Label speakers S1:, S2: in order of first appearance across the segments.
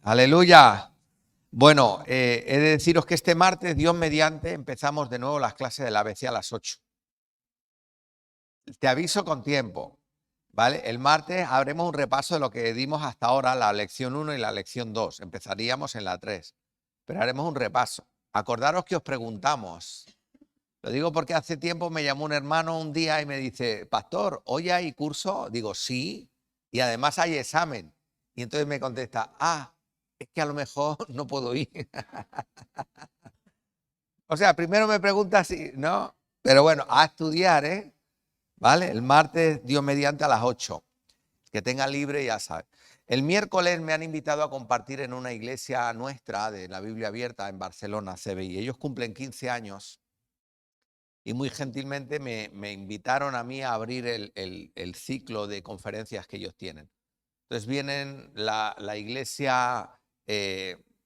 S1: Aleluya. Bueno, he de deciros que este martes, Dios mediante, empezamos de nuevo las clases del ABC a las 8. Te aviso con tiempo, ¿vale? El martes haremos un repaso de lo que dimos hasta ahora, la lección 1 y la lección 2. Empezaríamos en la 3, pero haremos un repaso. Acordaros que os preguntamos. Lo digo porque hace tiempo me llamó un hermano un día y me dice, pastor, ¿hoy hay curso? Digo, sí, y además hay examen. Y entonces me contesta, es que a lo mejor no puedo ir. O sea, primero me pregunta si, ¿no? Pero bueno, a estudiar, ¿eh? ¿Vale? El martes, Dios mediante, a las 8. Que tenga libre, ya sabes. El miércoles me han invitado a compartir en una iglesia nuestra de la Biblia Abierta en Barcelona, CBI. Ellos cumplen 15 años y muy gentilmente me invitaron a mí a abrir el ciclo de conferencias que ellos tienen. Entonces vienen la iglesia,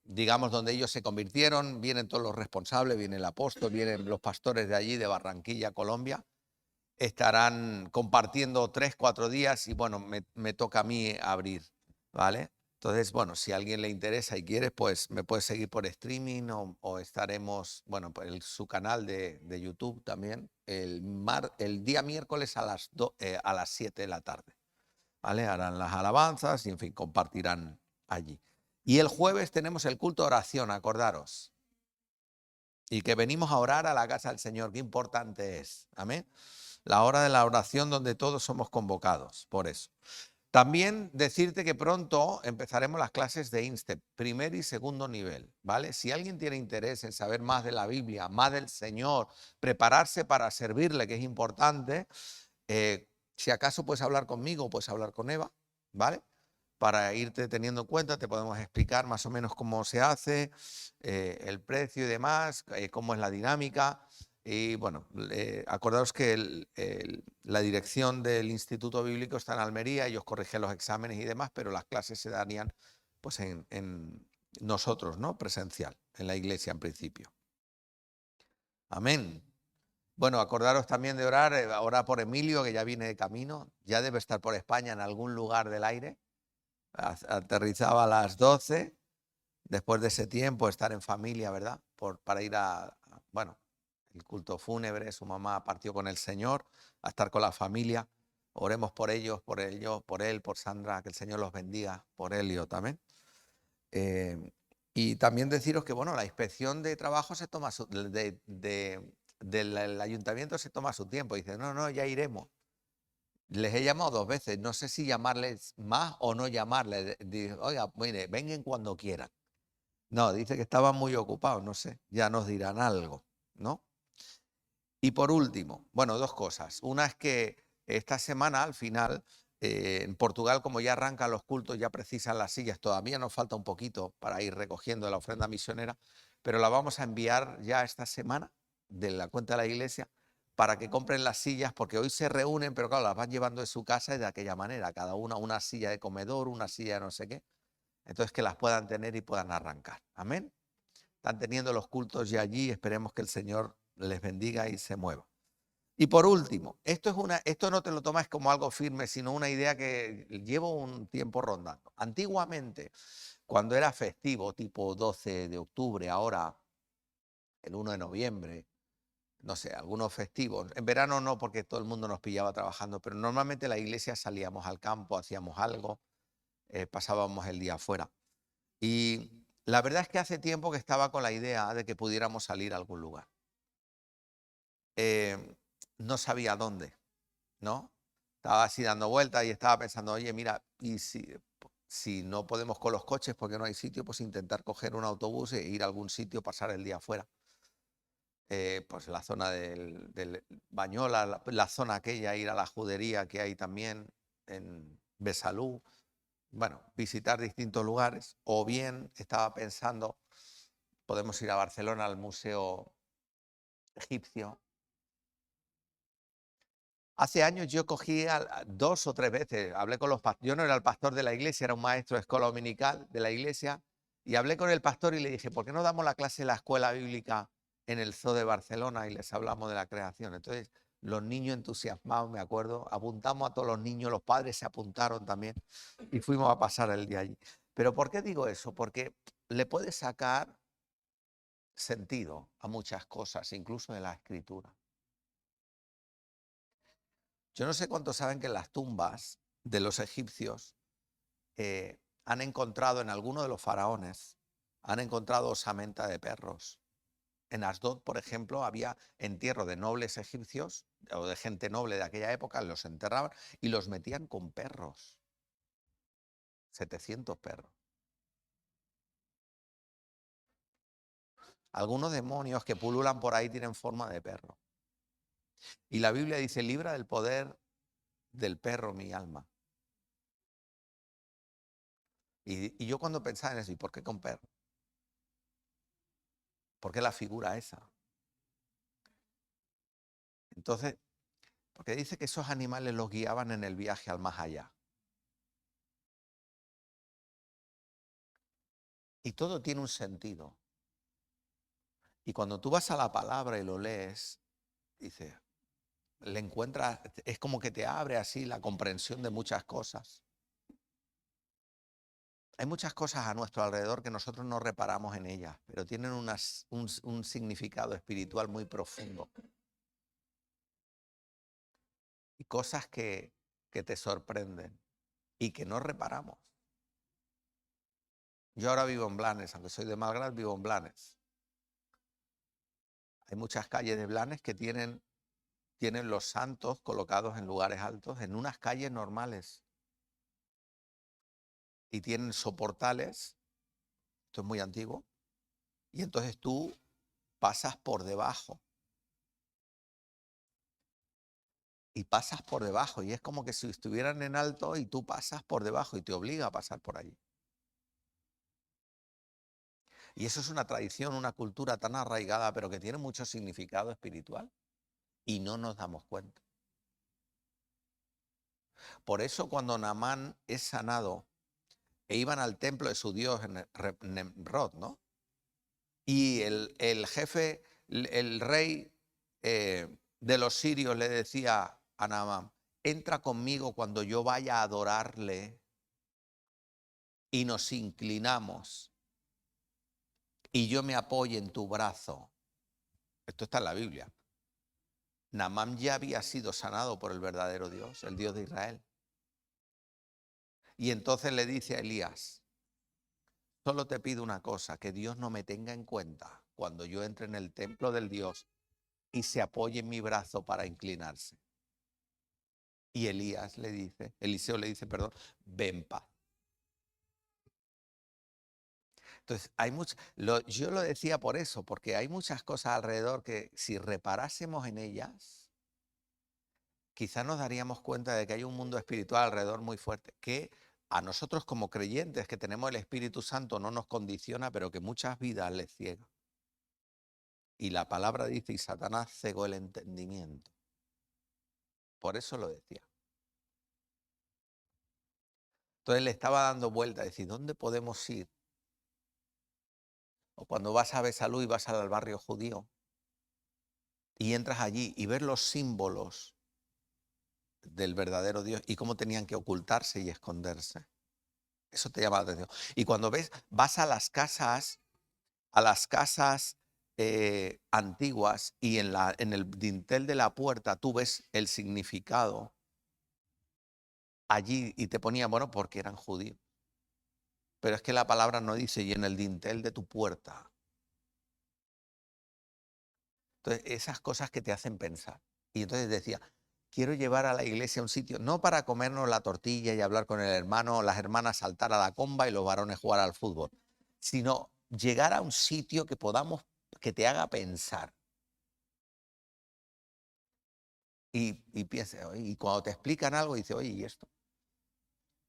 S1: digamos, donde ellos se convirtieron, vienen todos los responsables, viene el apóstol, vienen los pastores de allí, de Barranquilla, Colombia. Estarán compartiendo 3, 4 días y bueno, me toca a mí abrir, ¿vale? Entonces, bueno, si a alguien le interesa y quiere, pues me puede seguir por streaming o estaremos, bueno, por su canal de YouTube también, el día miércoles a las 7 de la tarde, ¿vale? Harán las alabanzas y, en fin, compartirán allí. Y el jueves tenemos el culto de oración, acordaros. Y que venimos a orar a la casa del Señor, qué importante es, amén. La hora de la oración donde todos somos convocados, por eso. También decirte que pronto empezaremos las clases de INSTEP, primer y segundo nivel, ¿vale? Si alguien tiene interés en saber más de la Biblia, más del Señor, prepararse para servirle, que es importante, si acaso puedes hablar conmigo, puedes hablar con Eva, ¿vale? Para irte teniendo en cuenta, te podemos explicar más o menos cómo se hace, el precio y demás, cómo es la dinámica. Y bueno, acordaos que la dirección del Instituto Bíblico está en Almería, ellos corrigen los exámenes y demás, pero las clases se darían pues en nosotros, ¿no? Presencial, en la iglesia en principio. Amén. Bueno, acordaros también de orar, orar por Emilio, que ya viene de camino, ya debe estar por España en algún lugar del aire. Aterrizaba a las 12, después de ese tiempo estar en familia, ¿verdad? Para ir bueno, el culto fúnebre, su mamá partió con el Señor, a estar con la familia. Oremos por ellos, por él, por Sandra, que el Señor los bendiga, por Elio también. Y también deciros que, bueno, la inspección de trabajo se toma del ayuntamiento se toma su tiempo. Dice, no, ya iremos. Les he llamado 2 veces, no sé si llamarles más o no llamarles. Digo, oiga, mire, vengan cuando quieran. No, dice que estaban muy ocupados, no sé, ya nos dirán algo, ¿no? Y por último, bueno, 2 cosas. Una es que esta semana, al final, en Portugal, como ya arrancan los cultos, ya precisan las sillas. Todavía nos falta un poquito para ir recogiendo la ofrenda misionera, pero la vamos a enviar ya esta semana de la cuenta de la iglesia para que compren las sillas, porque hoy se reúnen, pero claro, las van llevando de su casa y de aquella manera, cada una silla de comedor, una silla de no sé qué. Entonces que las puedan tener y puedan arrancar. Amén. Están teniendo los cultos ya allí, esperemos que el Señor les bendiga y se mueva. Y por último, esto no te lo tomas como algo firme, sino una idea que llevo un tiempo rondando. Antiguamente, cuando era festivo, tipo 12 de octubre, ahora el 1 de noviembre, no sé, algunos festivos. En verano no, porque todo el mundo nos pillaba trabajando, pero normalmente la iglesia salíamos al campo, hacíamos algo, pasábamos el día afuera. Y la verdad es que hace tiempo que estaba con la idea de que pudiéramos salir a algún lugar. No sabía dónde, ¿no? Estaba así dando vueltas y estaba pensando, oye, mira, y si no podemos con los coches porque no hay sitio, pues intentar coger un autobús e ir a algún sitio, pasar el día afuera. Pues la zona del Bañola, la zona aquella, ir a la judería que hay también en Besalú. Bueno, visitar distintos lugares. O bien estaba pensando, podemos ir a Barcelona al Museo Egipcio. Hace años yo cogí 2 o 3 veces, hablé con los pastores, yo no era el pastor de la iglesia, era un maestro de escuela dominical de la iglesia, y hablé con el pastor y le dije, ¿por qué no damos la clase en la escuela bíblica en el Zoo de Barcelona y les hablamos de la creación? Entonces los niños entusiasmados, me acuerdo, apuntamos a todos los niños, los padres se apuntaron también y fuimos a pasar el día allí. Pero ¿por qué digo eso? Porque le puedes sacar sentido a muchas cosas, incluso de la escritura. Yo no sé cuántos saben que en las tumbas de los egipcios han encontrado en alguno de los faraones, han encontrado osamenta de perros. En Asdod, por ejemplo, había entierro de nobles egipcios o de gente noble de aquella época, los enterraban y los metían con perros. 700 perros. Algunos demonios que pululan por ahí tienen forma de perro. Y la Biblia dice, libra del poder del perro mi alma. Y yo cuando pensaba en eso, ¿y por qué con perro? ¿Por qué la figura esa? Entonces, porque dice que esos animales los guiaban en el viaje al más allá. Y todo tiene un sentido. Y cuando tú vas a la palabra y lo lees, dice, le encuentras, es como que te abre así la comprensión de muchas cosas. Hay muchas cosas a nuestro alrededor que nosotros no reparamos en ellas, pero tienen un significado espiritual muy profundo. Y cosas que te sorprenden y que no reparamos. Yo ahora vivo en Blanes, aunque soy de Malgrat, vivo en Blanes. Hay muchas calles de Blanes que tienen los santos colocados en lugares altos, en unas calles normales. Y tienen soportales, esto es muy antiguo, y entonces tú pasas por debajo. Y pasas por debajo, y es como que si estuvieran en alto y tú pasas por debajo y te obliga a pasar por allí. Y eso es una tradición, una cultura tan arraigada, pero que tiene mucho significado espiritual y no nos damos cuenta. Por eso cuando Naamán es sanado e iban al templo de su dios en Nimrod, ¿no? Y el jefe, el rey de los sirios le decía a Naamán, entra conmigo cuando yo vaya a adorarle y nos inclinamos y yo me apoye en tu brazo. Esto está en la Biblia. Naamán ya había sido sanado por el verdadero Dios, el Dios de Israel. Y entonces le dice a Elías, solo te pido una cosa, que Dios no me tenga en cuenta cuando yo entre en el templo del Dios y se apoye en mi brazo para inclinarse. Y Eliseo le dice, perdón, ven en paz. Entonces, yo lo decía por eso, porque hay muchas cosas alrededor que si reparásemos en ellas, quizás nos daríamos cuenta de que hay un mundo espiritual alrededor muy fuerte, que a nosotros como creyentes que tenemos el Espíritu Santo no nos condiciona, pero que muchas vidas les ciega. Y la palabra dice, y Satanás cegó el entendimiento. Por eso lo decía. Entonces le estaba dando vuelta, decir, ¿dónde podemos ir? O cuando vas a Besalú y vas al barrio judío y entras allí y ver los símbolos del verdadero Dios y cómo tenían que ocultarse y esconderse. Eso te llama la atención. Y cuando vas a las casas antiguas y en el dintel de la puerta tú ves el significado allí y te ponían, bueno, porque eran judíos. Pero es que la palabra no dice, y en el dintel de tu puerta. Entonces, esas cosas que te hacen pensar. Y entonces decía, quiero llevar a la iglesia a un sitio, no para comernos la tortilla y hablar con el hermano, las hermanas saltar a la comba y los varones jugar al fútbol, sino llegar a un sitio que te haga pensar. Y piensa, y cuando te explican algo, dice, oye, ¿y esto?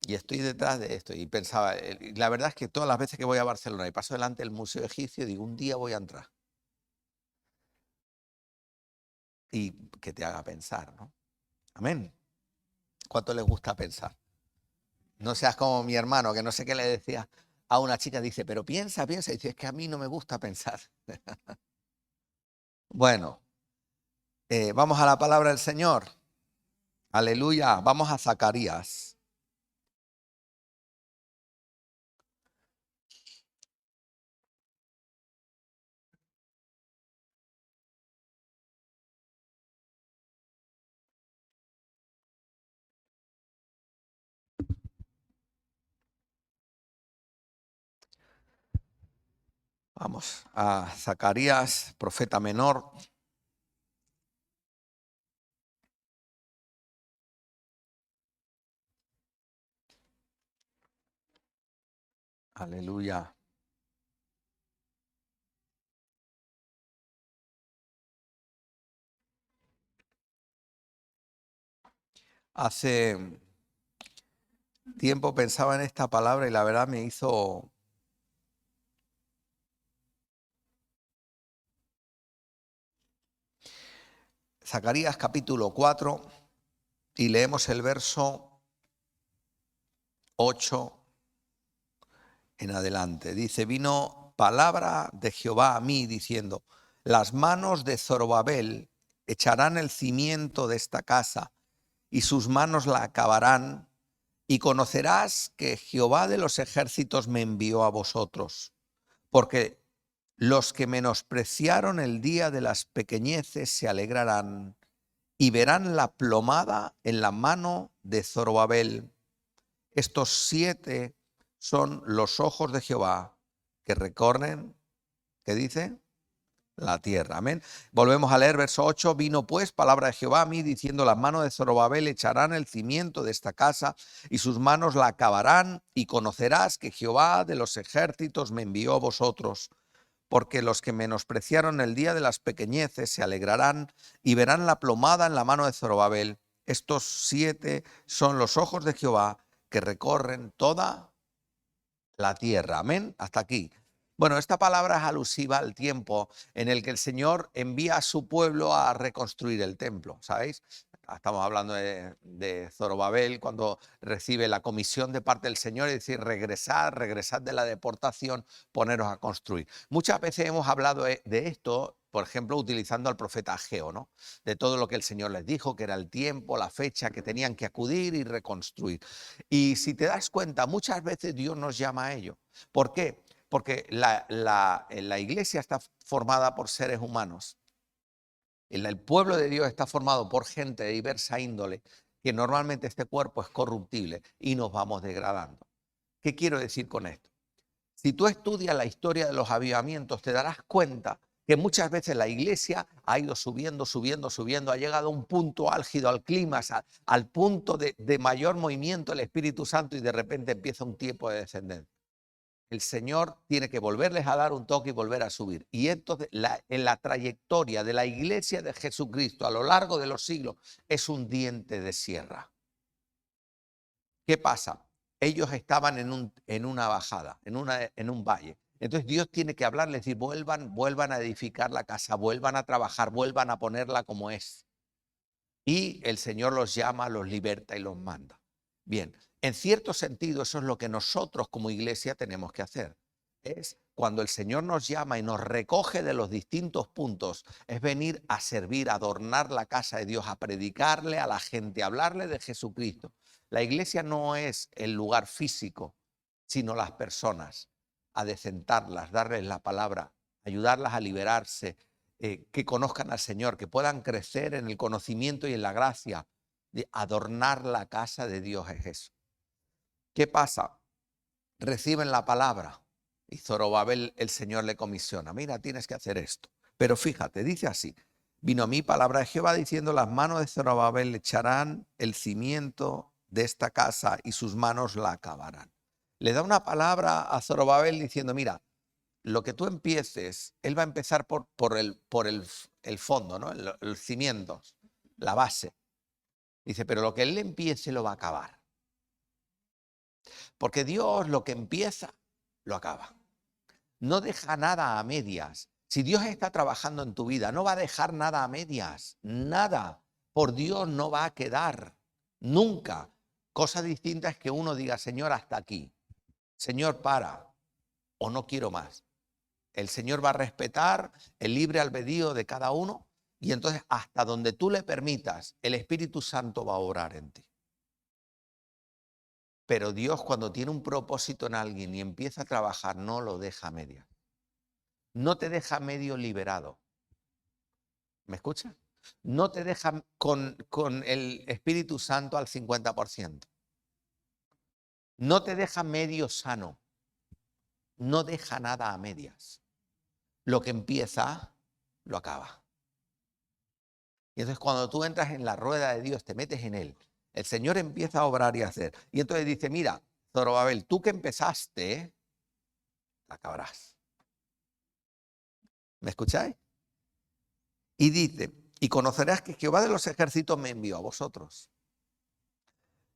S1: Y estoy detrás de esto. Y pensaba, la verdad es que todas las veces que voy a Barcelona y paso delante del Museo Egipcio, digo, un día voy a entrar. Y que te haga pensar, ¿no? Amén. ¿Cuánto les gusta pensar? No seas como mi hermano, que no sé qué le decía a una chica, dice, pero piensa, piensa. Y dice, es que a mí no me gusta pensar. Bueno, vamos a la palabra del Señor. Aleluya. Vamos a Zacarías. Vamos a Zacarías, profeta menor. Aleluya. Hace tiempo pensaba en esta palabra y la verdad me hizo Zacarías capítulo 4 y leemos el verso 8 en adelante. Dice, vino palabra de Jehová a mí diciendo, las manos de Zorobabel echarán el cimiento de esta casa y sus manos la acabarán, y conocerás que Jehová de los ejércitos me envió a vosotros, porque los que menospreciaron el día de las pequeñeces se alegrarán y verán la plomada en la mano de Zorobabel. Estos 7 son los ojos de Jehová que recorren, ¿qué dice? La tierra. Amén. Volvemos a leer verso 8. Vino pues palabra de Jehová a mí diciendo, las manos de Zorobabel echarán el cimiento de esta casa y sus manos la acabarán, y conocerás que Jehová de los ejércitos me envió a vosotros, porque los que menospreciaron el día de las pequeñeces se alegrarán y verán la plomada en la mano de Zorobabel. Estos 7 son los ojos de Jehová que recorren toda la tierra. Amén. Hasta aquí. Bueno, esta palabra es alusiva al tiempo en el que el Señor envía a su pueblo a reconstruir el templo, ¿sabéis? Estamos hablando de Zorobabel cuando recibe la comisión de parte del Señor y decir, regresad de la deportación, poneros a construir. Muchas veces hemos hablado de esto, por ejemplo, utilizando al profeta Ageo, ¿no? De todo lo que el Señor les dijo, que era el tiempo, la fecha que tenían que acudir y reconstruir. Y si te das cuenta, muchas veces Dios nos llama a ello. ¿Por qué? Porque la iglesia está formada por seres humanos. El pueblo de Dios está formado por gente de diversa índole, que normalmente este cuerpo es corruptible y nos vamos degradando. ¿Qué quiero decir con esto? Si tú estudias la historia de los avivamientos, te darás cuenta que muchas veces la iglesia ha ido subiendo, ha llegado a un punto álgido, al clímax, al punto de mayor movimiento del Espíritu Santo, y de repente empieza un tiempo de descendencia. El Señor tiene que volverles a dar un toque y volver a subir. Y entonces en la trayectoria de la iglesia de Jesucristo a lo largo de los siglos es un diente de sierra. ¿Qué pasa? Ellos estaban en una bajada, en un valle. Entonces Dios tiene que hablarles, decir, vuelvan a edificar la casa, vuelvan a trabajar, vuelvan a ponerla como es. Y el Señor los llama, los liberta y los manda. Bien, en cierto sentido eso es lo que nosotros como iglesia tenemos que hacer. Es cuando el Señor nos llama y nos recoge de los distintos puntos, es venir a servir, a adornar la casa de Dios, a predicarle a la gente, a hablarle de Jesucristo. La iglesia no es el lugar físico, sino las personas, a decentarlas, darles la palabra, ayudarlas a liberarse, que conozcan al Señor, que puedan crecer en el conocimiento y en la gracia. De adornar la casa de Dios es eso. ¿Qué pasa? Reciben la palabra y Zorobabel, el Señor le comisiona, mira, tienes que hacer esto. Pero fíjate, dice así, vino a mí palabra de Jehová diciendo, las manos de Zorobabel echarán el cimiento de esta casa y sus manos la acabarán. Le da una palabra a Zorobabel diciendo, mira, lo que tú empieces, él va a empezar por el fondo, ¿no? El cimiento, la base. Dice, pero lo que él empiece lo va a acabar. Porque Dios lo que empieza, lo acaba. No deja nada a medias. Si Dios está trabajando en tu vida, no va a dejar nada a medias. Nada. Por Dios no va a quedar. Nunca. Cosa distinta es que uno diga, Señor, hasta aquí. Señor, para. O no quiero más. El Señor va a respetar el libre albedrío de cada uno, y entonces hasta donde tú le permitas, el Espíritu Santo va a obrar en ti. Pero Dios, cuando tiene un propósito en alguien y empieza a trabajar, no lo deja a medias. No te deja medio liberado. ¿Me escuchas? No te deja con el Espíritu Santo al 50%. No te deja medio sano. No deja nada a medias. lo que empieza, lo acaba. Y entonces cuando tú entras en la rueda de Dios, te metes en él, el Señor empieza a obrar y a hacer. Y entonces dice, mira, Zorobabel, tú que empezaste, acabarás. ¿Me escucháis? Y dice, y conocerás que Jehová de los ejércitos me envió a vosotros.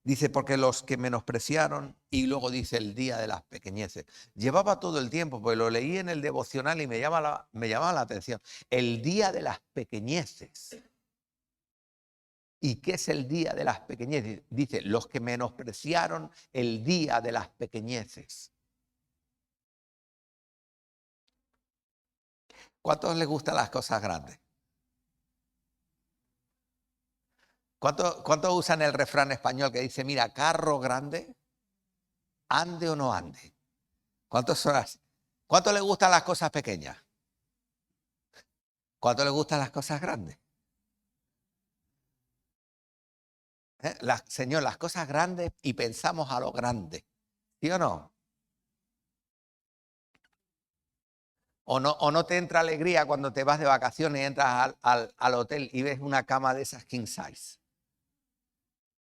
S1: Dice, porque los que menospreciaron, y luego dice el día de las pequeñeces. Llevaba todo el tiempo, pues lo leí en el devocional y me llamaba la atención. El día de las pequeñeces. ¿Y qué es el día de las pequeñeces? Dice, los que menospreciaron el día de las pequeñeces. ¿Cuántos les gustan las cosas grandes? ¿Cuántos usan el refrán español que dice, mira, carro grande, ande o no ande? ¿Cuántos son así? ¿Cuántos les gustan las cosas pequeñas? ¿Cuántos les gustan las cosas grandes? Señor, las cosas grandes y pensamos a lo grande. ¿Sí o no? ¿O no te entra alegría cuando te vas de vacaciones y entras al hotel y ves una cama de esas king size?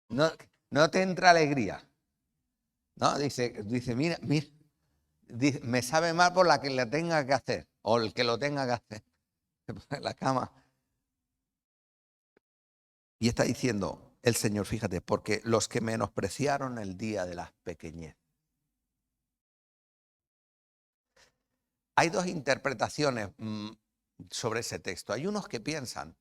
S1: No te entra alegría. ¿No? Dice, mira, dice, me sabe mal por la que le tenga que hacer o el que lo tenga que hacer. La cama. Y está diciendo el Señor, fíjate, porque los que menospreciaron el día de las pequeñeces. Hay dos interpretaciones sobre ese texto. Hay unos que piensan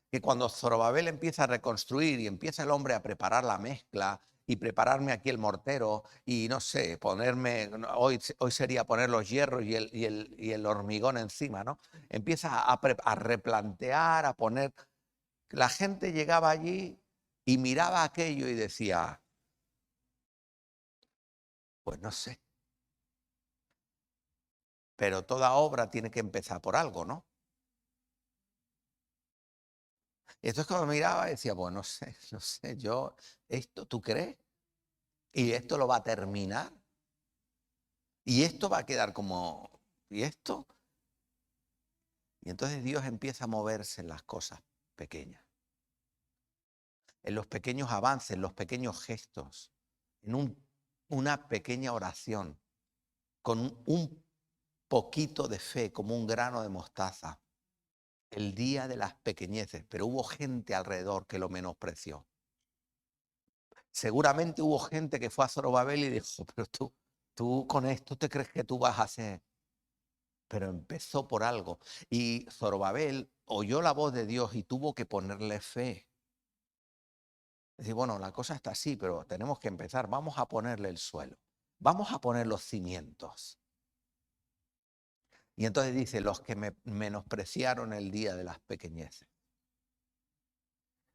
S1: que cuando Zorobabel empieza a reconstruir y empieza el hombre a preparar la mezcla y prepararme aquí el mortero y no sé, ponerme, hoy sería poner los hierros y el hormigón encima, ¿no? Empieza a replantear, a poner. La gente llegaba allí y miraba aquello y decía, pues no sé, pero toda obra tiene que empezar por algo, ¿no? Y entonces cuando miraba decía, pues no sé, yo, ¿esto tú crees? ¿Y esto lo va a terminar? ¿Y esto va a quedar como, y esto? Y entonces Dios empieza a moverse en las cosas pequeñas, en los pequeños avances, en los pequeños gestos, en una pequeña oración, con un poquito de fe, como un grano de mostaza. El día de las pequeñeces, pero hubo gente alrededor que lo menospreció. Seguramente hubo gente que fue a Zorobabel y dijo, pero tú con esto te crees que tú vas a hacer. Pero empezó por algo. Y Zorobabel oyó la voz de Dios y tuvo que ponerle fe. Es decir, bueno, la cosa está así, pero tenemos que empezar. Vamos a ponerle el suelo. Vamos a poner los cimientos. Y entonces dice, los que me menospreciaron el día de las pequeñeces.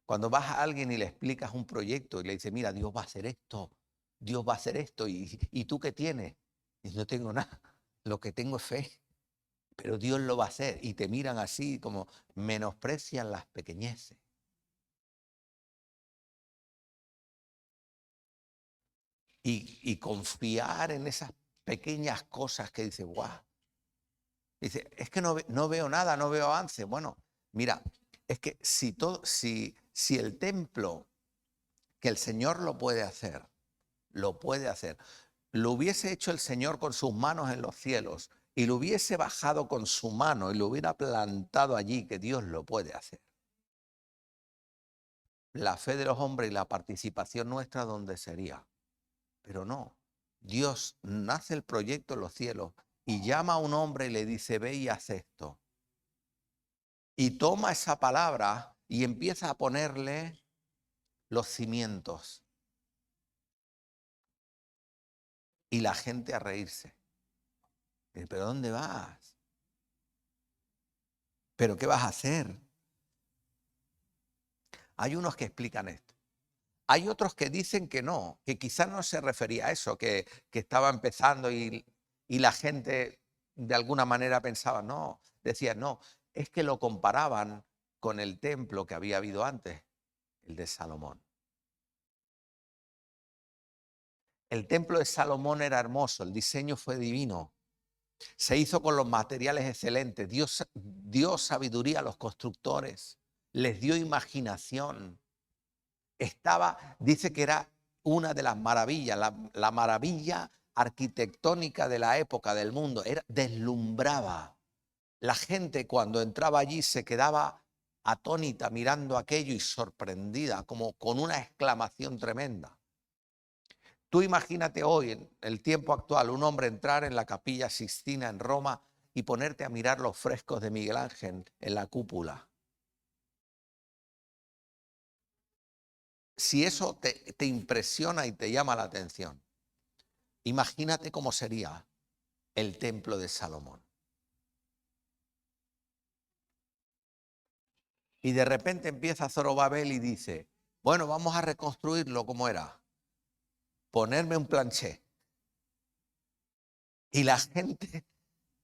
S1: Cuando vas a alguien y le explicas un proyecto y le dices, mira, Dios va a hacer esto, Dios va a hacer esto, ¿y tú qué tienes? Y no tengo nada, lo que tengo es fe, pero Dios lo va a hacer. Y te miran así como menosprecian las pequeñeces. Y confiar en esas pequeñas cosas que dice, guau. Dice, es que no veo nada, no veo avance. Bueno, mira, es que si el templo, que el Señor lo puede hacer, lo puede hacer. Lo hubiese hecho el Señor con sus manos en los cielos y lo hubiese bajado con su mano y lo hubiera plantado allí, que Dios lo puede hacer. La fe de los hombres y la participación nuestra, ¿dónde sería? Pero no, Dios nace el proyecto en los cielos y llama a un hombre y le dice, ve y haz esto. Y toma esa palabra y empieza a ponerle los cimientos. Y la gente a reírse. ¿Pero dónde vas? ¿Pero qué vas a hacer? Hay unos que explican esto. Hay otros que dicen que no, que quizás no se refería a eso, que estaba empezando y la gente de alguna manera pensaba, no, decían, no, es que lo comparaban con el templo que había habido antes, el de Salomón. El templo de Salomón era hermoso, el diseño fue divino, Se hizo con los materiales excelentes. Dios dio sabiduría a los constructores. Les dio imaginación. Dice que era una de las maravillas, la maravilla arquitectónica de la época del mundo. Deslumbraba. La gente cuando entraba allí se quedaba atónita mirando aquello y sorprendida, como con una exclamación tremenda. Tú imagínate hoy, en el tiempo actual, un hombre entrar en la Capilla Sixtina en Roma y ponerte a mirar los frescos de Miguel Ángel en la cúpula. Si eso te impresiona y te llama la atención, imagínate cómo sería el templo de Salomón. Y de repente empieza Zorobabel y dice, bueno, vamos a reconstruirlo como era. Ponerme un planché. Y la gente,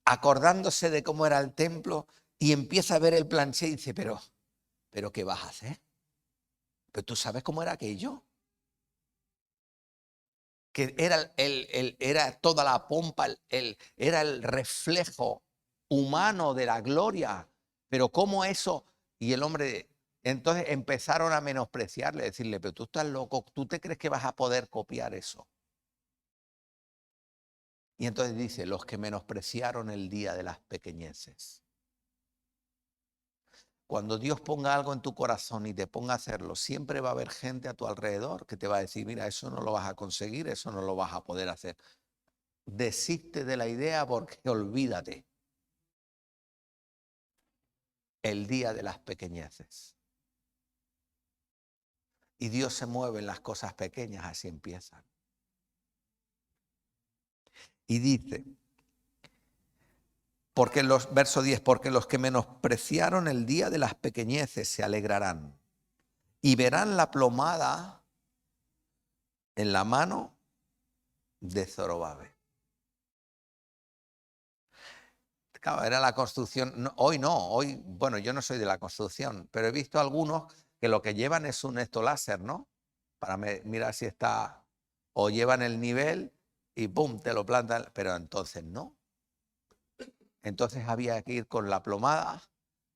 S1: acordándose de cómo era el templo, y empieza a ver el planché y dice, pero ¿qué vas a hacer? ¿Pero tú sabes cómo era aquello? Que era toda la pompa, era el reflejo humano de la gloria. Pero ¿cómo eso? Y el hombre, entonces empezaron a menospreciarle, decirle, pero tú estás loco, ¿tú te crees que vas a poder copiar eso? Y entonces dice, los que menospreciaron el día de las pequeñeces. Cuando Dios ponga algo en tu corazón y te ponga a hacerlo, siempre va a haber gente a tu alrededor que te va a decir, mira, eso no lo vas a conseguir, eso no lo vas a poder hacer. Desiste de la idea porque olvídate. El día de las pequeñeces. Y Dios se mueve en las cosas pequeñas, así empiezan. Y dice, verso 10, porque los que menospreciaron el día de las pequeñeces se alegrarán y verán la plomada en la mano de Zorobabel. Claro, era la construcción. No, hoy, bueno, yo no soy de la construcción, pero he visto algunos que lo que llevan es un láser, ¿no? Para mirar si está, o llevan el nivel y ¡pum!, te lo plantan, pero entonces no. Entonces había que ir con la plomada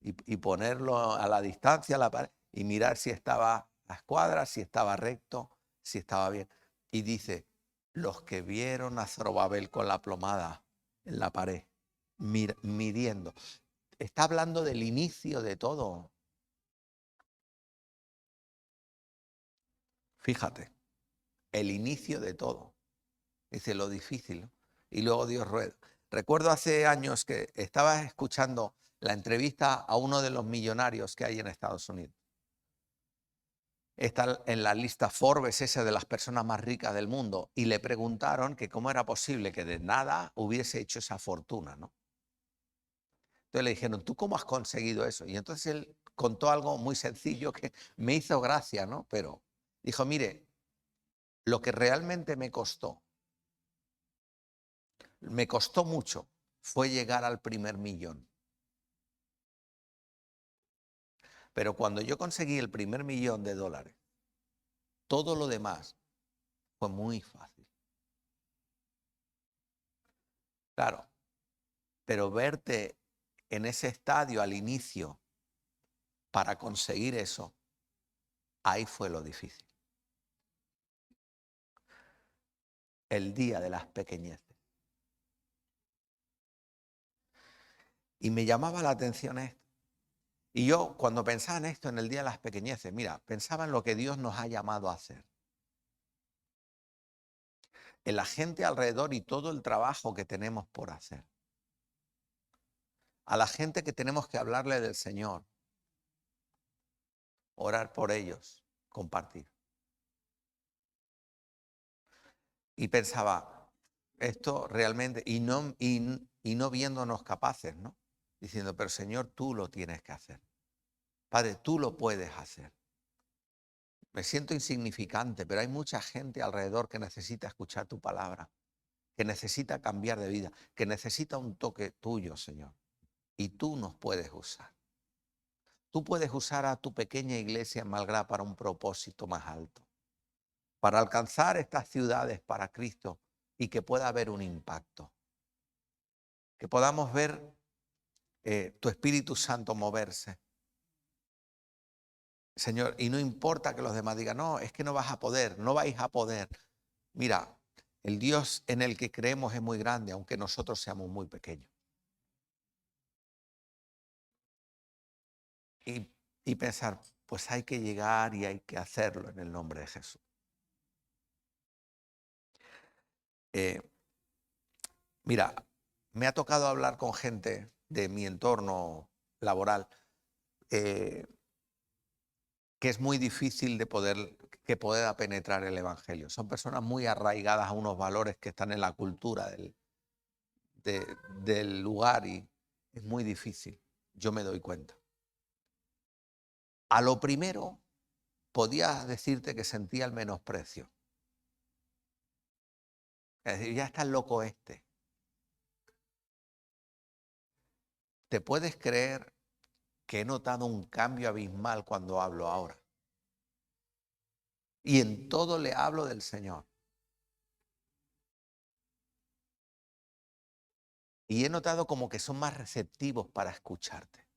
S1: y ponerlo a la distancia, a la pared, y mirar si estaba a escuadras, si estaba recto, si estaba bien. Y dice, los que vieron a Zorobabel con la plomada en la pared, midiendo. Está hablando del inicio de todo. Fíjate, el inicio de todo. Dice lo difícil, ¿no? Y luego Dios rueda. Recuerdo hace años que estaba escuchando la entrevista a uno de los millonarios que hay en Estados Unidos. Está en la lista Forbes, esa de las personas más ricas del mundo, y le preguntaron que cómo era posible que de nada hubiese hecho esa fortuna, ¿no? Entonces le dijeron, ¿tú cómo has conseguido eso? Y entonces él contó algo muy sencillo que me hizo gracia, ¿no? Pero dijo, mire, lo que realmente me costó mucho, fue llegar al primer millón. Pero cuando yo conseguí el primer $1.000.000, todo lo demás fue muy fácil. Claro, pero verte en ese estadio al inicio para conseguir eso, ahí fue lo difícil. El día de las pequeñeces. Y me llamaba la atención esto. Y yo cuando pensaba en esto, en el día de las pequeñeces, mira, pensaba en lo que Dios nos ha llamado a hacer. En la gente alrededor y todo el trabajo que tenemos por hacer. A la gente que tenemos que hablarle del Señor. Orar por ellos, compartir. Y pensaba, esto realmente, y no viéndonos capaces, ¿no? Diciendo, pero Señor, tú lo tienes que hacer. Padre, tú lo puedes hacer. Me siento insignificante, pero hay mucha gente alrededor que necesita escuchar tu palabra, que necesita cambiar de vida, que necesita un toque tuyo, Señor. Y tú nos puedes usar. Tú puedes usar a tu pequeña iglesia en Malgrá para un propósito más alto, para alcanzar estas ciudades para Cristo y que pueda haber un impacto. que podamos ver tu Espíritu Santo moverse. Señor, y no importa que los demás digan, no, es que no vas a poder, no vais a poder. Mira, el Dios en el que creemos es muy grande, aunque nosotros seamos muy pequeños. Y pensar, pues hay que llegar y hay que hacerlo en el nombre de Jesús. Mira, me ha tocado hablar con gente de mi entorno laboral que es muy difícil que pueda penetrar el Evangelio. Son personas muy arraigadas a unos valores que están en la cultura del lugar y es muy difícil. Yo me doy cuenta. A lo primero, podía decirte que sentía el menosprecio. Es decir, ya está el loco este. ¿Te puedes creer que he notado un cambio abismal cuando hablo ahora? Y en todo le hablo del Señor. Y he notado como que son más receptivos para escucharte.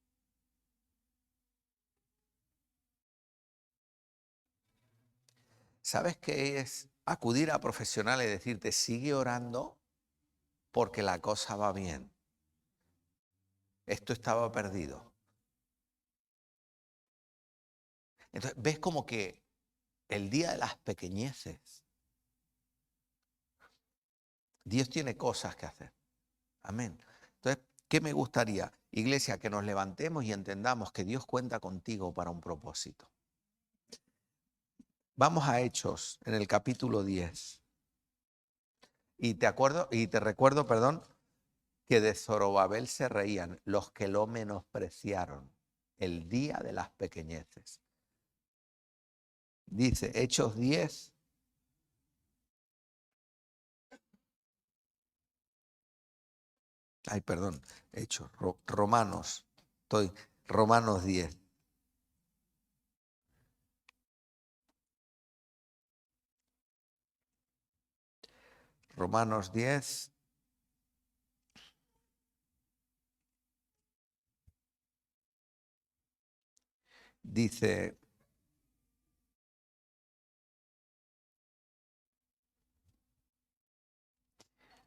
S1: ¿Sabes qué es acudir a profesionales y decirte, sigue orando porque la cosa va bien? Esto estaba perdido. Entonces, ves como que el día de las pequeñeces, Dios tiene cosas que hacer. Amén. Entonces, ¿qué me gustaría? Iglesia, que nos levantemos y entendamos que Dios cuenta contigo para un propósito. Vamos a Hechos, en el capítulo 10. Y te recuerdo, perdón, que de Zorobabel se reían los que lo menospreciaron el día de las pequeñeces. Dice Hechos 10. Ay, perdón, Hechos, Romanos. Romanos 10. Romanos 10. Dice,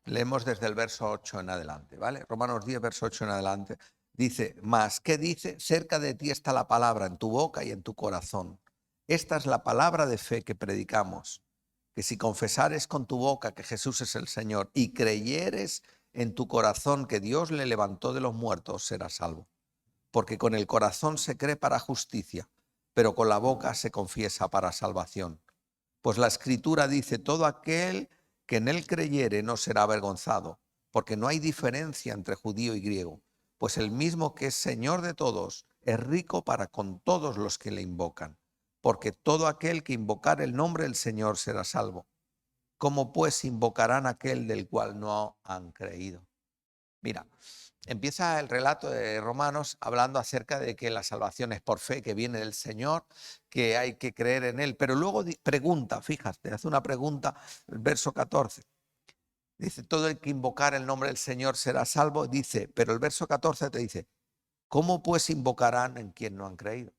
S1: leemos desde el verso 8 en adelante, ¿vale? Romanos 10, verso 8 en adelante. Dice, más, ¿qué dice? Cerca de ti está la palabra, en tu boca y en tu corazón. Esta es la palabra de fe que predicamos, que si confesares con tu boca que Jesús es el Señor y creyeres en tu corazón que Dios le levantó de los muertos, serás salvo. Porque con el corazón se cree para justicia, pero con la boca se confiesa para salvación. Pues la Escritura dice, todo aquel que en él creyere no será avergonzado, porque no hay diferencia entre judío y griego, pues el mismo que es Señor de todos es rico para con todos los que le invocan, porque todo aquel que invocar el nombre del Señor será salvo. ¿Cómo pues invocarán aquel del cual no han creído? Mira, empieza el relato de Romanos hablando acerca de que la salvación es por fe, que viene del Señor, que hay que creer en Él. Pero luego pregunta, fíjate, hace una pregunta, el verso 14. Dice, todo el que invocar el nombre del Señor será salvo. Dice, pero el verso 14 te dice, ¿cómo pues invocarán en quien no han creído?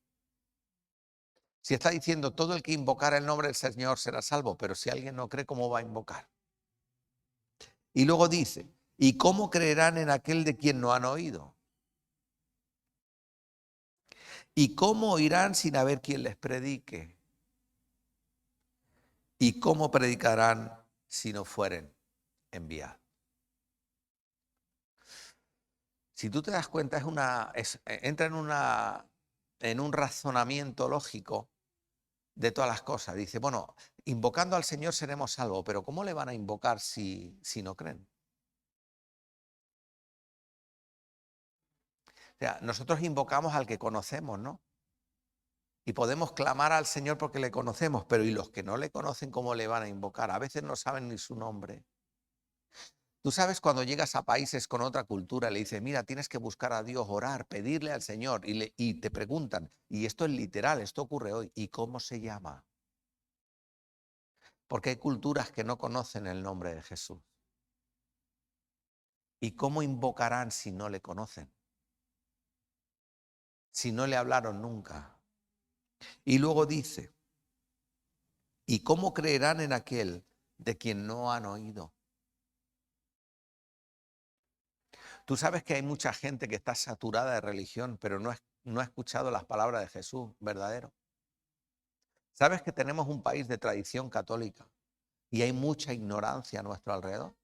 S1: Si está diciendo, todo el que invocar el nombre del Señor será salvo, pero si alguien no cree, ¿cómo va a invocar? Y luego dice, ¿y cómo creerán en aquel de quien no han oído? ¿Y cómo oirán sin haber quien les predique? ¿Y cómo predicarán si no fueren enviados? Si tú te das cuenta, entra en un razonamiento lógico de todas las cosas. Dice, bueno, invocando al Señor seremos salvos, pero ¿cómo le van a invocar si no creen? O sea, nosotros invocamos al que conocemos, ¿no? Y podemos clamar al Señor porque le conocemos, pero ¿y los que no le conocen cómo le van a invocar? A veces no saben ni su nombre. Tú sabes cuando llegas a países con otra cultura, le dices, mira, tienes que buscar a Dios, orar, pedirle al Señor, y te preguntan, y esto es literal, esto ocurre hoy, ¿y cómo se llama? Porque hay culturas que no conocen el nombre de Jesús. ¿Y cómo invocarán si no le conocen? Si no le hablaron nunca. Y luego dice, ¿y cómo creerán en aquel de quien no han oído? Tú sabes que hay mucha gente que está saturada de religión, pero no ha escuchado las palabras de Jesús verdadero. ¿Sabes que tenemos un país de tradición católica y hay mucha ignorancia a nuestro alrededor?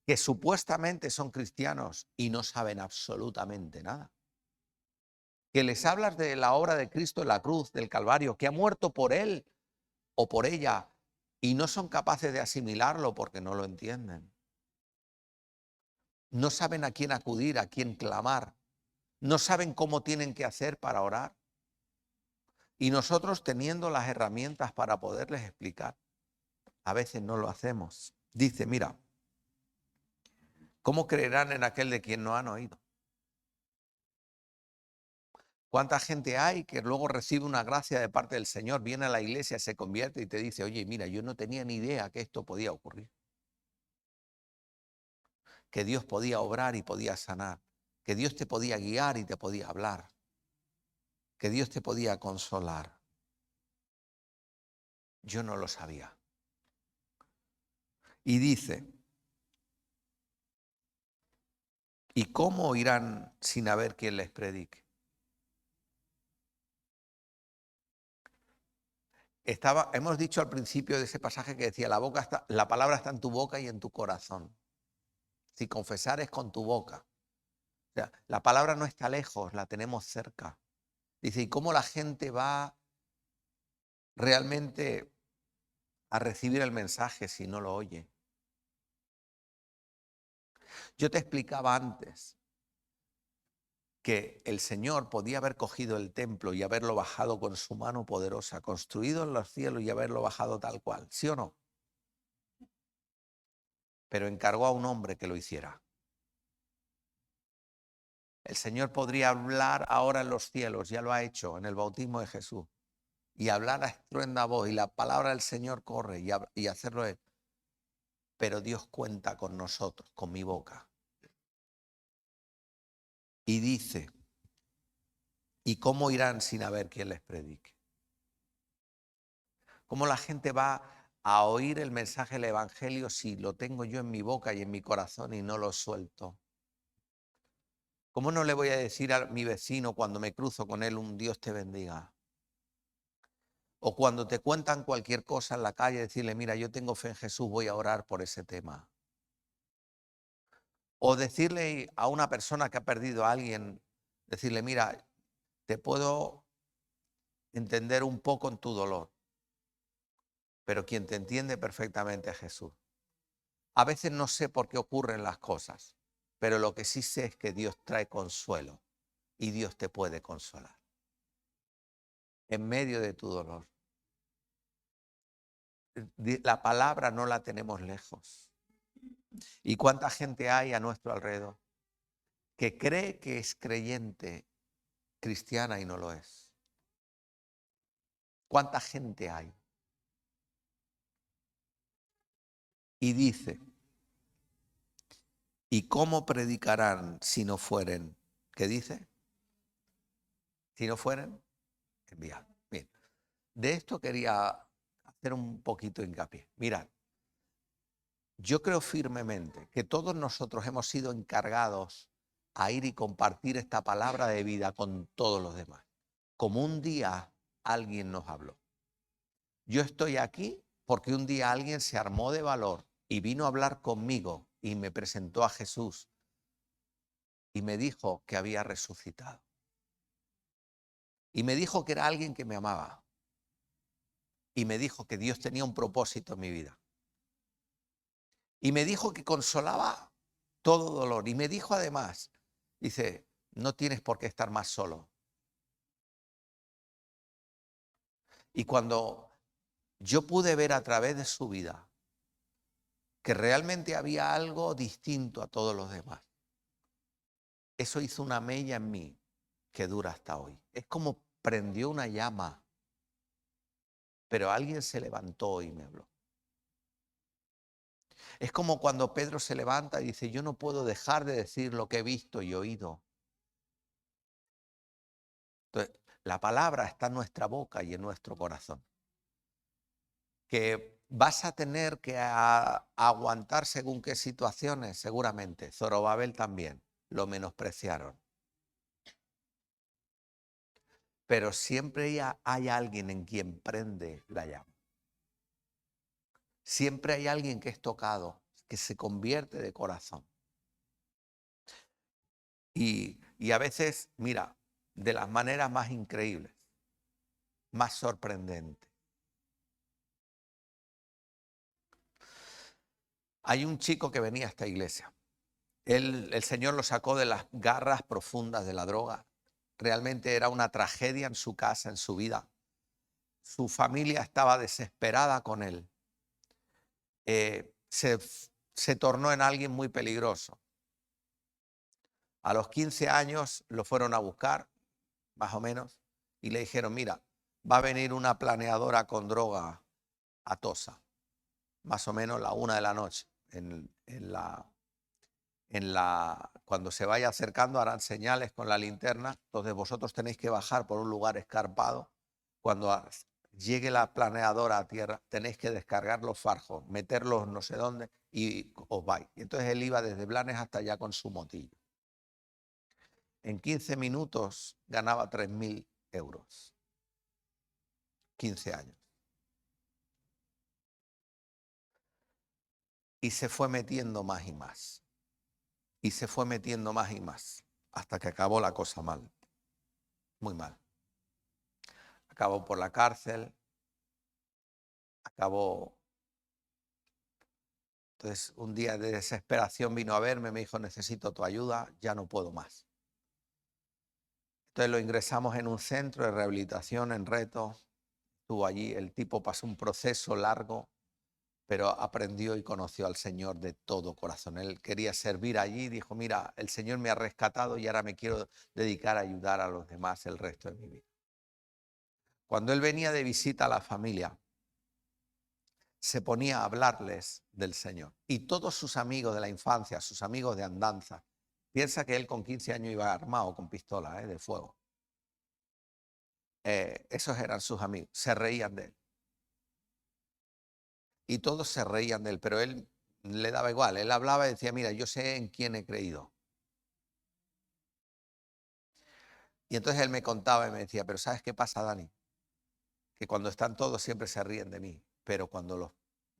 S1: Que supuestamente son cristianos y no saben absolutamente nada. Que les hablas de la obra de Cristo en la cruz, del Calvario, que ha muerto por él o por ella y no son capaces de asimilarlo porque no lo entienden. No saben a quién acudir, a quién clamar. No saben cómo tienen que hacer para orar. Y nosotros teniendo las herramientas para poderles explicar, a veces no lo hacemos. Dice, mira, ¿cómo creerán en aquel de quien no han oído? ¿Cuánta gente hay que luego recibe una gracia de parte del Señor, viene a la iglesia, se convierte y te dice, oye, mira, yo no tenía ni idea que esto podía ocurrir? Que Dios podía obrar y podía sanar, que Dios te podía guiar y te podía hablar, que Dios te podía consolar. Yo no lo sabía. Y dice, ¿y cómo oirán sin haber quien les predique? Hemos dicho al principio de ese pasaje que decía, la palabra está en tu boca y en tu corazón. Si confesares con tu boca. O sea, la palabra no está lejos, la tenemos cerca. Dice, ¿y cómo la gente va realmente a recibir el mensaje si no lo oye? Yo te explicaba antes que el Señor podía haber cogido el templo y haberlo bajado con su mano poderosa, construido en los cielos y haberlo bajado tal cual, ¿sí o no? Pero encargó a un hombre que lo hiciera. El Señor podría hablar ahora en los cielos, ya lo ha hecho en el bautismo de Jesús, y hablar a estruenda voz, y la palabra del Señor corre y hacerlo Él. Pero Dios cuenta con nosotros, con mi boca. Y dice, ¿y cómo irán sin haber quien les predique? ¿Cómo la gente va a oír el mensaje del Evangelio si lo tengo yo en mi boca y en mi corazón y no lo suelto? ¿Cómo no le voy a decir a mi vecino cuando me cruzo con él un Dios te bendiga? O cuando te cuentan cualquier cosa en la calle, decirle, mira, yo tengo fe en Jesús, voy a orar por ese tema. O decirle a una persona que ha perdido a alguien, decirle, mira, te puedo entender un poco en tu dolor, pero quien te entiende perfectamente es Jesús. A veces no sé por qué ocurren las cosas, pero lo que sí sé es que Dios trae consuelo y Dios te puede consolar en medio de tu dolor. La palabra no la tenemos lejos. ¿Y cuánta gente hay a nuestro alrededor que cree que es creyente cristiana y no lo es? ¿Cuánta gente hay? Y dice, ¿y cómo predicarán si no fueren? ¿Qué dice? Si no fueren enviados. Bien, de esto quería hacer un poquito de hincapié. Mirad, yo creo firmemente que todos nosotros hemos sido encargados a ir y compartir esta palabra de vida con todos los demás. Como un día alguien nos habló. Yo estoy aquí porque un día alguien se armó de valor y vino a hablar conmigo y me presentó a Jesús y me dijo que había resucitado. Y me dijo que era alguien que me amaba. Y me dijo que Dios tenía un propósito en mi vida. Y me dijo que consolaba todo dolor. Y me dijo además, dice, no tienes por qué estar más solo. Y cuando yo pude ver a través de su vida que realmente había algo distinto a todos los demás, eso hizo una mella en mí que dura hasta hoy. Es como prendió una llama, pero alguien se levantó y me habló. Es como cuando Pedro se levanta y dice, yo no puedo dejar de decir lo que he visto y oído. Entonces, la palabra está en nuestra boca y en nuestro corazón. Que vas a tener que aguantar según qué situaciones, seguramente. Zorobabel también, lo menospreciaron. Pero siempre hay alguien en quien prende la llama. Siempre hay alguien que es tocado, que se convierte de corazón. Y a veces, mira, de las maneras más increíbles, más sorprendentes. Hay un chico que venía a esta iglesia. El Señor lo sacó de las garras profundas de la droga. Realmente era una tragedia en su casa, en su vida. Su familia estaba desesperada con él. Se tornó en alguien muy peligroso. A los 15 años lo fueron a buscar, más o menos, y le dijeron, mira, va a venir una planeadora con droga a Tosa, más o menos la 1 de la noche. Cuando se vaya acercando harán señales con la linterna, entonces vosotros tenéis que bajar por un lugar escarpado. Cuando llegue la planeadora a tierra, tenéis que descargar los farjos, meterlos no sé dónde y os vais. Y entonces él iba desde Blanes hasta allá con su motillo. En 15 minutos ganaba 3.000 euros. 15 años. Y se fue metiendo más y más. Y se fue metiendo más y más. Hasta que acabó la cosa mal. Muy mal. Acabó por la cárcel. Acabó. Entonces, un día de desesperación vino a verme, me dijo, necesito tu ayuda, ya no puedo más. Entonces lo ingresamos en un centro de rehabilitación en Reto. Estuvo allí, el tipo pasó un proceso largo, pero aprendió y conoció al Señor de todo corazón. Él quería servir allí, dijo, mira, el Señor me ha rescatado y ahora me quiero dedicar a ayudar a los demás el resto de mi vida. Cuando él venía de visita a la familia, se ponía a hablarles del Señor. Y todos sus amigos de la infancia, sus amigos de andanza, piensa que él con 15 años iba armado con pistola de fuego. Esos eran sus amigos, se reían de él. Y todos se reían de él, pero él le daba igual. Él hablaba y decía, mira, yo sé en quién he creído. Y entonces él me contaba y me decía, pero ¿sabes qué pasa, Dani? Que cuando están todos siempre se ríen de mí, pero cuando los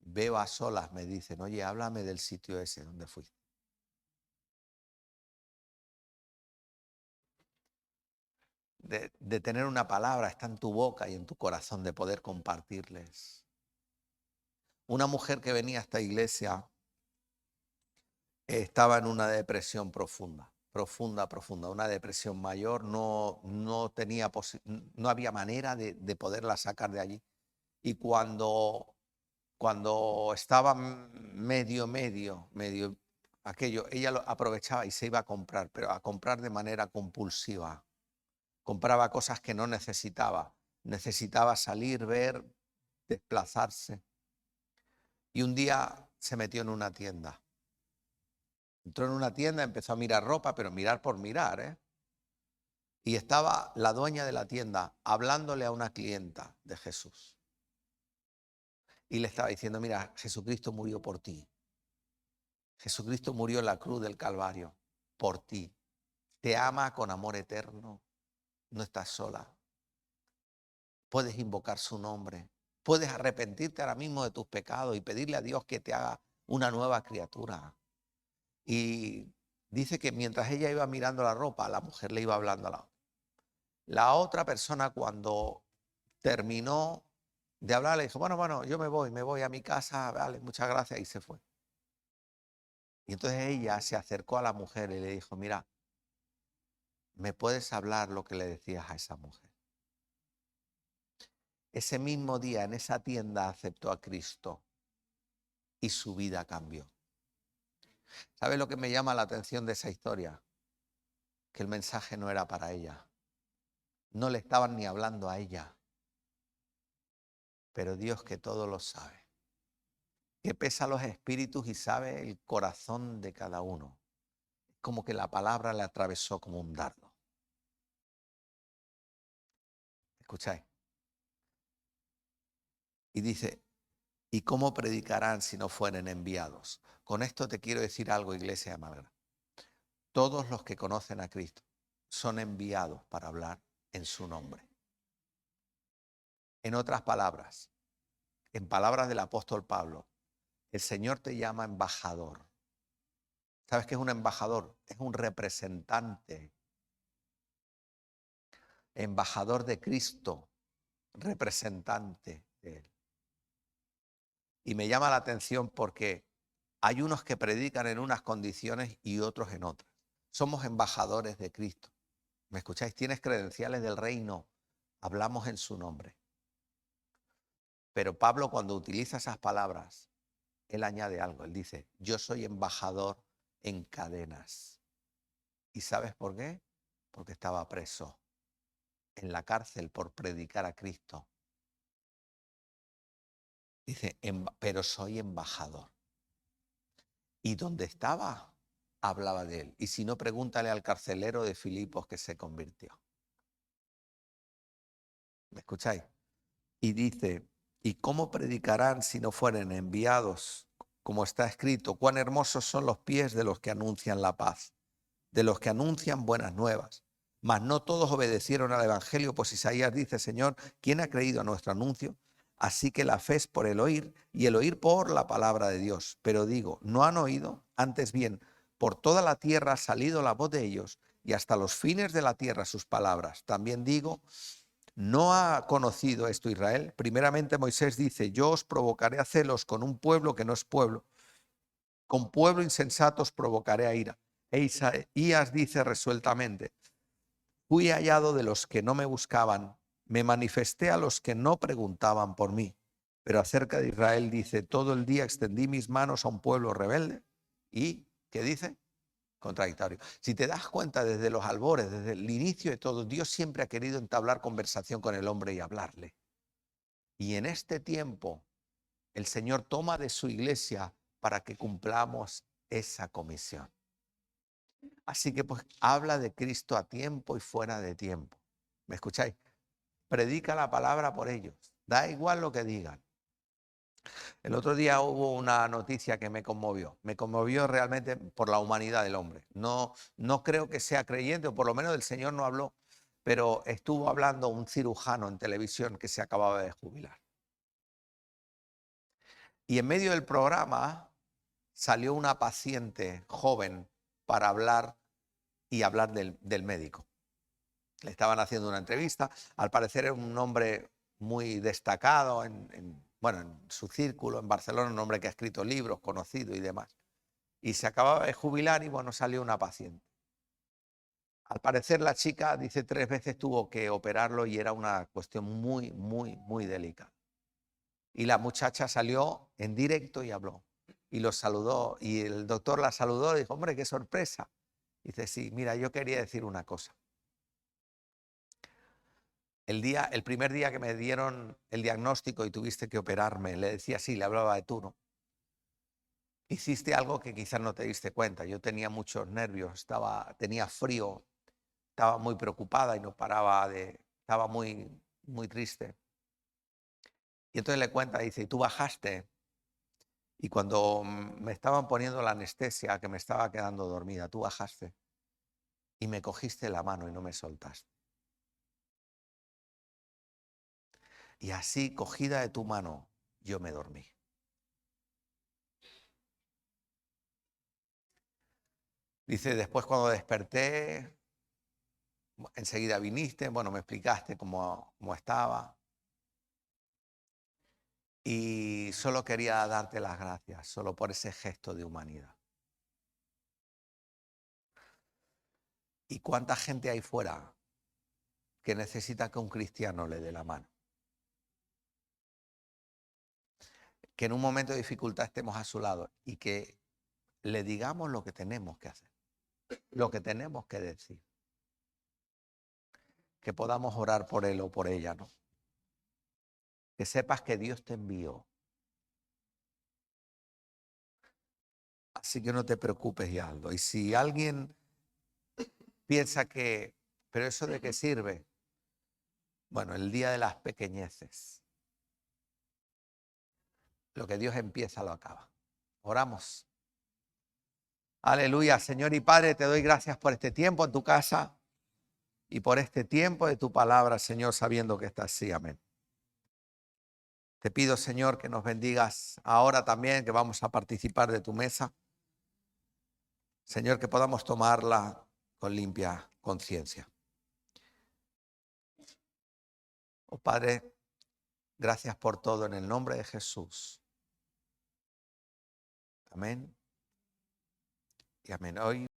S1: veo a solas me dicen, oye, háblame del sitio ese donde fuiste. De tener una palabra, está en tu boca y en tu corazón, de poder compartirles. Una mujer que venía a esta iglesia estaba en una depresión profunda, una depresión mayor, no había manera de poderla sacar de allí. Y cuando estaba medio, aquello, ella lo aprovechaba y se iba a comprar, pero a comprar de manera compulsiva. Compraba cosas que no necesitaba. Necesitaba salir, ver, desplazarse. Y un día se metió en una tienda. Entró en una tienda, empezó a mirar ropa, pero mirar por mirar, ¿eh? Y estaba la dueña de la tienda hablándole a una clienta de Jesús. Y le estaba diciendo, mira, Jesucristo murió por ti. Jesucristo murió en la cruz del Calvario por ti. Te ama con amor eterno. No estás sola. Puedes invocar su nombre. Puedes arrepentirte ahora mismo de tus pecados y pedirle a Dios que te haga una nueva criatura. Y dice que mientras ella iba mirando la ropa, la mujer le iba hablando a la otra. La otra persona, cuando terminó de hablar, le dijo, bueno, yo me voy a mi casa, vale, muchas gracias, y se fue. Y entonces ella se acercó a la mujer y le dijo, mira, ¿me puedes hablar lo que le decías a esa mujer? Ese mismo día en esa tienda aceptó a Cristo y su vida cambió. ¿Sabes lo que me llama la atención de esa historia? Que el mensaje no era para ella. No le estaban ni hablando a ella. Pero Dios, que todo lo sabe, que pesa los espíritus y sabe el corazón de cada uno. Como que la palabra le atravesó como un dardo. ¿Escucháis? Y dice, ¿y cómo predicarán si no fueren enviados? Con esto te quiero decir algo, iglesia de Málaga. Todos los que conocen a Cristo son enviados para hablar en su nombre. En otras palabras, en palabras del apóstol Pablo, el Señor te llama embajador. ¿Sabes qué es un embajador? Es un representante. Embajador de Cristo, representante de Él. Y me llama la atención porque hay unos que predican en unas condiciones y otros en otras. Somos embajadores de Cristo. ¿Me escucháis? Tienes credenciales del reino. Hablamos en su nombre. Pero Pablo, cuando utiliza esas palabras, él añade algo. Él dice, yo soy embajador en cadenas. ¿Y sabes por qué? Porque estaba preso en la cárcel por predicar a Cristo. Dice, pero soy embajador. Y donde estaba, hablaba de él. Y si no, pregúntale al carcelero de Filipos que se convirtió. ¿Me escucháis? Y dice, ¿y cómo predicarán si no fueren enviados? Como está escrito, cuán hermosos son los pies de los que anuncian la paz, de los que anuncian buenas nuevas. Mas no todos obedecieron al evangelio, pues Isaías dice, Señor, ¿quién ha creído a nuestro anuncio? Así que la fe es por el oír y el oír por la palabra de Dios. Pero digo, ¿no han oído? Antes bien, por toda la tierra ha salido la voz de ellos y hasta los fines de la tierra sus palabras. También digo, ¿no ha conocido esto Israel? Primeramente Moisés dice, yo os provocaré a celos con un pueblo que no es pueblo. Con pueblo insensato os provocaré a ira. E Isaías dice resueltamente, fui hallado de los que no me buscaban, me manifesté a los que no preguntaban por mí. Pero acerca de Israel dice, todo el día extendí mis manos a un pueblo rebelde. ¿Y qué dice? Contradictorio. Si te das cuenta, desde los albores, desde el inicio de todo, Dios siempre ha querido entablar conversación con el hombre y hablarle. Y en este tiempo, el Señor toma de su iglesia para que cumplamos esa comisión. Así que pues habla de Cristo a tiempo y fuera de tiempo. ¿Me escucháis? Predica la palabra por ellos. Da igual lo que digan. El otro día hubo una noticia que me conmovió. Me conmovió realmente por la humanidad del hombre. No creo que sea creyente, o por lo menos el Señor no habló, pero estuvo hablando un cirujano en televisión que se acababa de jubilar. Y en medio del programa salió una paciente joven para hablar y hablar del médico. Le estaban haciendo una entrevista. Al parecer era un hombre muy destacado en su círculo en Barcelona, un hombre que ha escrito libros, conocido y demás. Y se acababa de jubilar y bueno, salió una paciente. Al parecer la chica, dice, 3 veces tuvo que operarlo y era una cuestión muy, muy, muy delicada. Y la muchacha salió en directo y habló. Y los saludó. Y el doctor la saludó y dijo, hombre, qué sorpresa. Dice, sí, mira, yo quería decir una cosa. El primer día que me dieron el diagnóstico y tuviste que operarme, le decía así, le hablaba de tú, ¿no? Hiciste algo que quizás no te diste cuenta. Yo tenía muchos nervios, tenía frío, estaba muy preocupada y no paraba estaba muy, muy triste. Y entonces le cuenta, dice, y tú bajaste. Y cuando me estaban poniendo la anestesia, que me estaba quedando dormida, tú bajaste y me cogiste la mano y no me soltaste. Y así, cogida de tu mano, yo me dormí. Dice, después cuando desperté, enseguida viniste, bueno, me explicaste cómo estaba. Y solo quería darte las gracias, solo por ese gesto de humanidad. ¿Y cuánta gente hay fuera que necesita que un cristiano le dé la mano? Que en un momento de dificultad estemos a su lado y que le digamos lo que tenemos que hacer, lo que tenemos que decir. Que podamos orar por él o por ella, ¿no? Que sepas que Dios te envió Así que no te preocupes y hazlo. Y si alguien piensa que, pero ¿eso de qué sirve? Bueno, el día de las pequeñeces. Lo que Dios empieza lo acaba. Oramos. Aleluya, Señor y Padre, te doy gracias por este tiempo en tu casa y por este tiempo de tu palabra, Señor, sabiendo que está así. Amén. Te pido, Señor, que nos bendigas ahora también, que vamos a participar de tu mesa. Señor, que podamos tomarla con limpia conciencia. Oh Padre, gracias por todo en el nombre de Jesús. Amén. Y amén. Hoy